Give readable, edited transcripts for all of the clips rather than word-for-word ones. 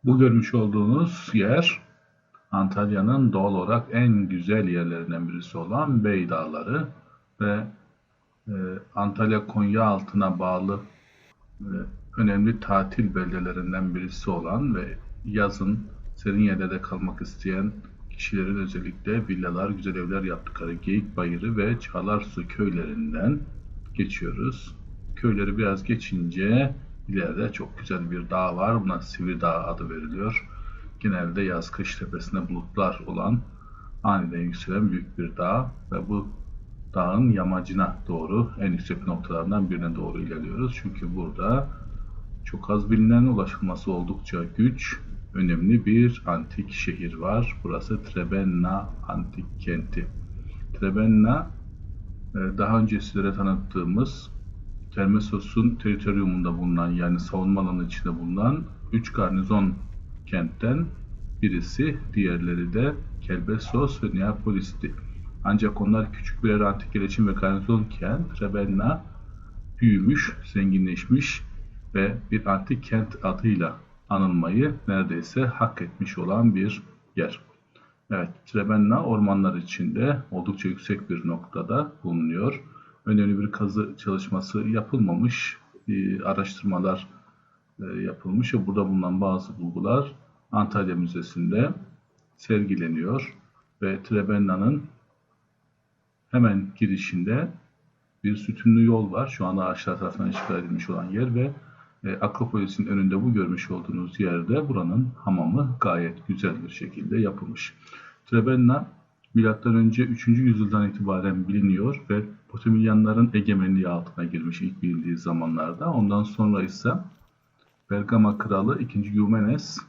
Bu görmüş olduğunuz yer Antalya'nın doğal olarak en güzel yerlerinden birisi olan Bey Dağları ve Antalya Konyaaltı'na bağlı e, önemli tatil beldelerinden birisi olan ve yazın serin yerlerde kalmak isteyen kişilerin özellikle villalar, güzel evler yaptıkları Geyikbayırı ve Çağlarsu köylerinden geçiyoruz. Köyleri biraz geçince ileride çok güzel bir dağ var. Buna Sivri Dağı adı veriliyor. Genelde yaz-kış tepesinde bulutlar olan aniden yükselen büyük bir dağ ve bu dağın yamacına doğru en yüksek noktalarından birine doğru ilerliyoruz. Çünkü burada çok az bilinen, ulaşılması oldukça güç, önemli bir antik şehir var. Burası Trebenna Antik Kenti. Trebenna daha önce sizlere tanıttığımız Termessos'un teritoriumunda bulunan, yani savunma alanı içinde bulunan 3 garnizon kentten birisi, diğerleri de Kelbessos ve Neapolis'ti. Ancak onlar küçük birer antik yerleşim ve garnizonken Trebenna büyümüş, zenginleşmiş ve bir antik kent adıyla anılmayı neredeyse hak etmiş olan bir yer. Evet, Trebenna ormanlar içinde oldukça yüksek bir noktada bulunuyor. Önemli bir kazı çalışması yapılmamış, araştırmalar yapılmış ve burada bulunan bazı bulgular Antalya Müzesi'nde sergileniyor. Ve Trebenna'nın hemen girişinde bir sütunlu yol var. Şu anda ağaçlar tarafından işgal edilmiş olan yer ve Akropolis'in önünde bu görmüş olduğunuz yerde buranın hamamı gayet güzel bir şekilde yapılmış. Trebenna M.Ö. 3. yüzyıldan itibaren biliniyor ve Potemilyanların egemenliği altına girmiş ilk bilindiği zamanlarda. Ondan sonra ise Bergama kralı 2. Eumenes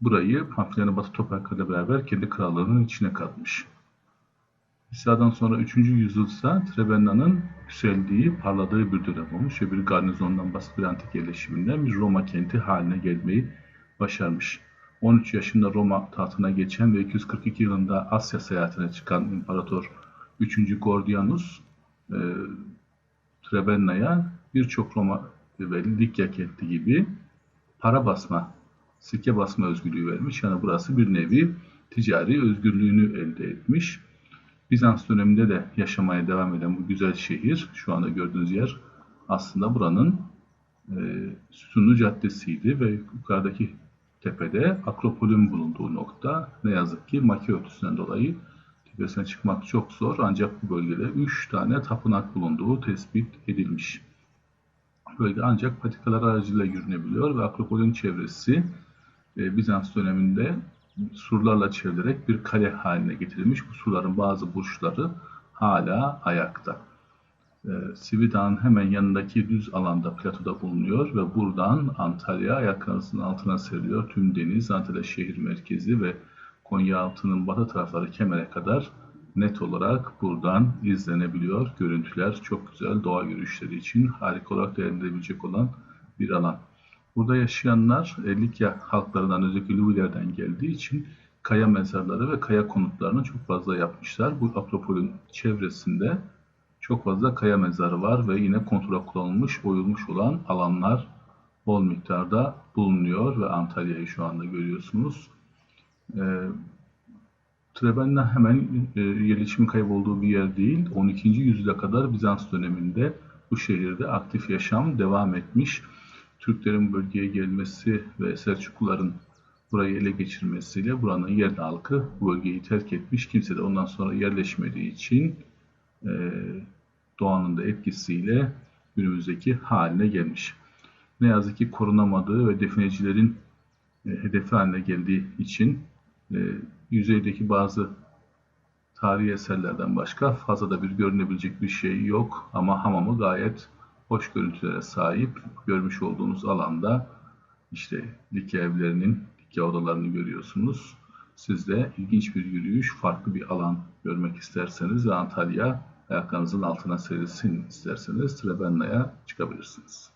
burayı Pamfilyan'ın batı topraklarıyla beraber kendi krallığının içine katmış. İsa'dan sonra 3. yüzyılsa Trebenna'nın yükseldiği, parladığı bir dönem olmuş ve bir garnizondan basit bir antik yerleşiminden bir Roma kenti haline gelmeyi başarmış. 13 yaşında Roma tahtına geçen ve 242 yılında Asya seyahatine çıkan İmparator 3. Gordianus Trebenna'ya birçok Roma ve Likya kenti gibi para basma, sikke basma özgürlüğü vermiş. Yani burası bir nevi ticari özgürlüğünü elde etmiş. Bizans döneminde de yaşamaya devam eden bu güzel şehir, şu anda gördüğünüz yer aslında buranın Sütunlu Caddesi'ydi ve yukarıdaki tepede Akropol'ün bulunduğu nokta. Ne yazık ki Maki örtüsünden dolayı tepesine çıkmak çok zor, ancak bu bölgede 3 tane tapınak bulunduğu tespit edilmiş. Bölge ancak patikalar aracılığıyla yürünebiliyor ve Akropol'ün çevresi Bizans döneminde surlarla çevrilerek bir kale haline getirilmiş. Bu surların bazı burçları hala ayakta. Sivri Dağı'nın hemen yanındaki düz alanda, platoda bulunuyor ve buradan Antalya ayaklarınızın altına seriliyor. Tüm deniz, Antalya şehir merkezi ve Konyaaltı'nın batı tarafları Kemer'e kadar net olarak buradan izlenebiliyor. Görüntüler çok güzel, doğa yürüyüşleri için harika olarak değerlendirilebilecek olan bir alan. Burada yaşayanlar Likya halklarından, özellikle Luvilerden geldiği için kaya mezarları ve kaya konutlarını çok fazla yapmışlar. Bu Akropol'ün çevresinde çok fazla kaya mezarı var ve yine kontura kullanılmış, oyulmuş olan alanlar bol miktarda bulunuyor ve Antalya'yı şu anda görüyorsunuz. Trebenna hemen yerleşimin kaybolduğu bir yer değil. 12. yüzyıla kadar Bizans döneminde bu şehirde aktif yaşam devam etmiş. Türklerin bölgeye gelmesi ve Selçukluların burayı ele geçirmesiyle buranın yerli halkı bu bölgeyi terk etmiş. Kimse de ondan sonra yerleşmediği için doğanın da etkisiyle günümüzdeki haline gelmiş. Ne yazık ki korunamadığı ve definecilerin hedefi haline geldiği için yüzeydeki bazı tarihi eserlerden başka fazla da bir görünebilecek bir şey yok. Ama hamamı gayet hoş görüntülere sahip. Görmüş olduğunuz alanda işte Likya evlerinin, Likya odalarını görüyorsunuz. Siz de ilginç bir yürüyüş, farklı bir alan görmek isterseniz ve Antalya ayaklarınızın altına serilsin isterseniz Trebenna'ya çıkabilirsiniz.